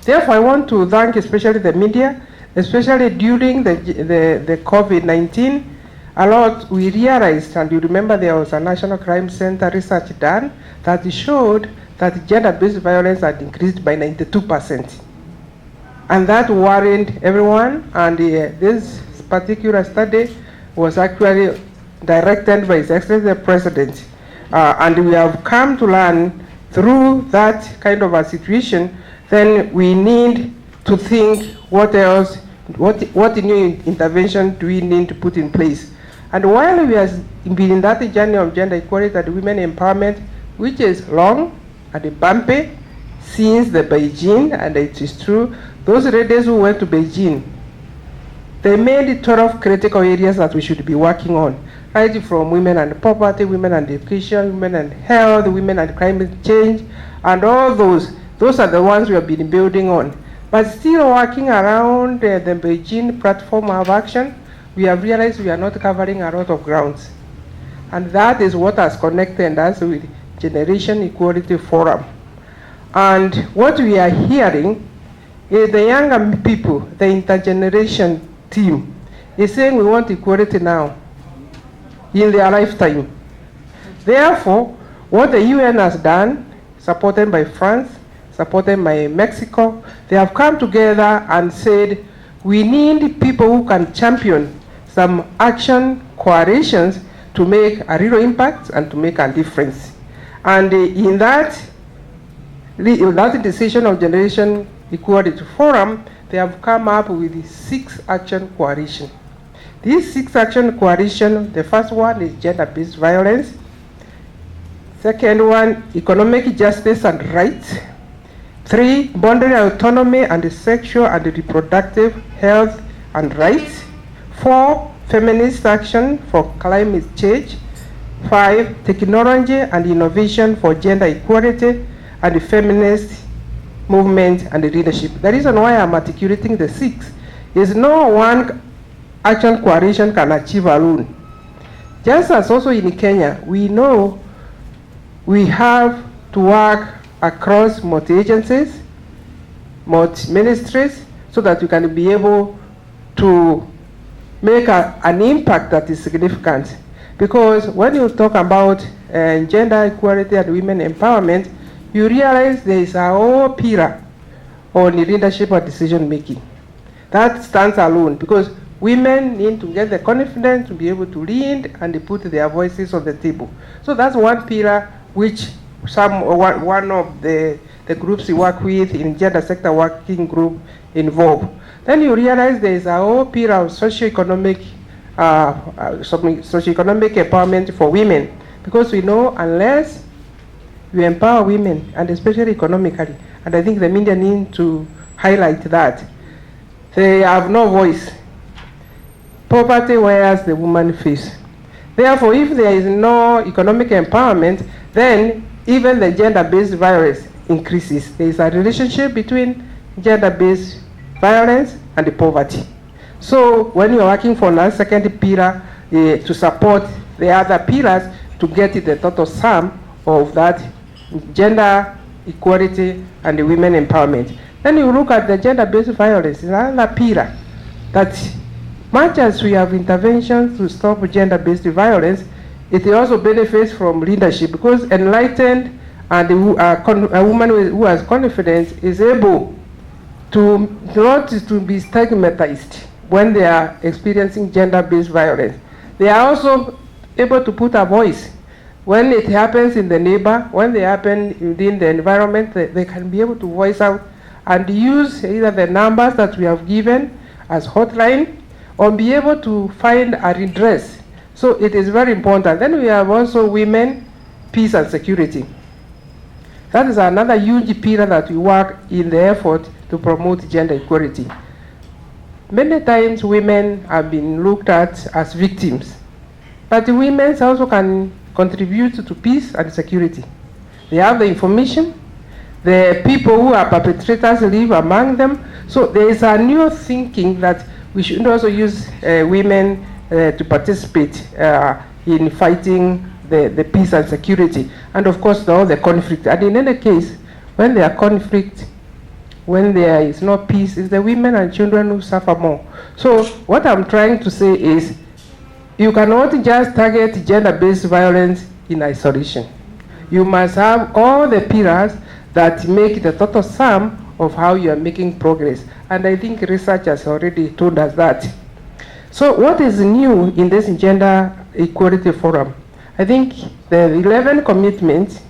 Therefore, I want to thank especially the media, especially during the COVID-19. A lot we realized, and you remember there was a National Crime Center research done that showed that gender-based violence had increased by 92%. And that worried everyone, and this particular study was actually directed by His Excellency the President. And we have come to learn through that kind of a situation, then we need to think what else, what new intervention do we need to put in place. And while we have been in that journey of gender equality and women empowerment, which is long and bumpy since the Beijing, and it is true, those ladies who went to Beijing, they made 12 critical areas that we should be working on, right from women and poverty, women and education, women and health, women and climate change, and all those. Those are the ones we have been building on. But still working around the Beijing platform of action, we have realized we are not covering a lot of grounds. And that is what has connected us with Generation Equality Forum. And what we are hearing is the younger people, the intergeneration team, is saying we want equality now, in their lifetime. Therefore, what the UN has done, supported by France, supported by Mexico, they have come together and said, we need people who can champion some action coalitions to make a real impact and to make a difference. And in that decision of Generation Equality Forum, they have come up with 6 action coalitions. These 6 action coalitions, the first one is gender-based violence. Second one, economic justice and rights. 3, boundary autonomy and sexual and reproductive health and rights. 4, feminist action for climate change. 5, technology and innovation for gender equality and feminist movement and leadership. The reason why I'm articulating the 6 is no one action coalition can achieve alone. Just as also in Kenya, we know we have to work across multi-agencies, multi-ministries, so that we can be able to make an impact that is significant. Because when you talk about gender equality and women empowerment, you realize there is a whole pillar on leadership or decision making. That stands alone, because women need to get the confidence to be able to lead and put their voices on the table. So that's one pillar which one of the groups you work with in gender sector working group involved. Then you realize there is a whole pillar of socioeconomic empowerment for women, because we know unless we empower women, and especially economically, and I think the media need to highlight that, they have no voice. Poverty wears the woman face. Therefore, if there is no economic empowerment, then even the gender-based violence increases. There is a relationship between gender-based violence and the poverty. So when you are working for a second pillar to support the other pillars to get the total sum of that gender equality and the women empowerment. Then you look at the gender-based violence, it's another pillar that much as we have interventions to stop gender-based violence, it also benefits from leadership, because enlightened and a woman who has confidence is able to not to be stigmatized when they are experiencing gender-based violence. They are also able to put a voice. When it happens in the neighbor, when they happen within the environment, they can be able to voice out and use either the numbers that we have given as hotline, or be able to find a redress. So it is very important. Then we have also women, peace and security. That is another huge pillar that we work in the effort to promote gender equality. Many times women have been looked at as victims, but women also can contribute to peace and security. They have the information, the people who are perpetrators live among them. So there is a new thinking that we should also use women to participate in fighting the peace and security. And of course, all the conflict. And in any case, when there are conflict, when there is no peace, it's the women and children who suffer more. So what I'm trying to say is, you cannot just target gender-based violence in isolation. You must have all the pillars that make the total sum of how you are making progress. And I think research has already told us that. So what is new in this Gender Equality Forum? I think the 11 commitments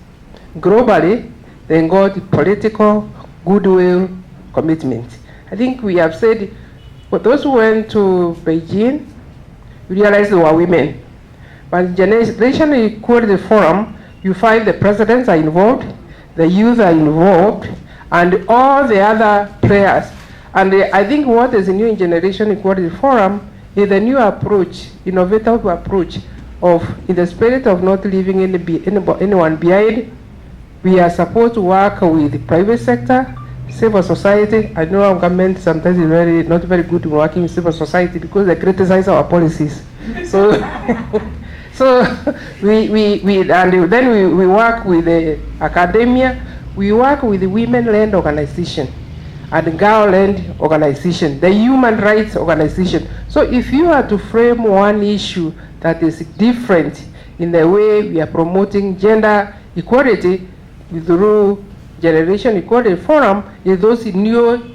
globally, they got political goodwill commitment. I think we have said, for those who went to Beijing, realized they were women. But Generation Equality Forum, you find the presidents are involved, the youth are involved, and all the other players. And I think what is new in Generation Equality Forum is the new approach, innovative approach of, in the spirit of not leaving anyone behind. We are supposed to work with the private sector, civil society. I know our government sometimes is not very good in working with civil society because they criticize our policies. So, and then we work with the academia. We work with the women-led organization and girl-led organization, the human rights organization. So if you are to frame one issue that is different in the way we are promoting gender equality through Generation Equality Forum, is those new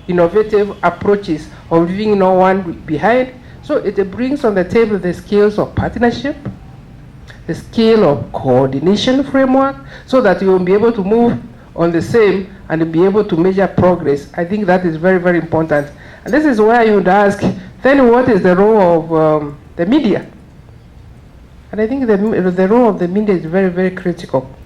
innovative approaches of leaving no one behind. So it brings on the table the skills of partnership, the skill of coordination framework, so that you will be able to move on the same and be able to measure progress. I think that is very, very important. And this is where you would ask, then what is the role of the media? And I think the role of the media is very, very critical.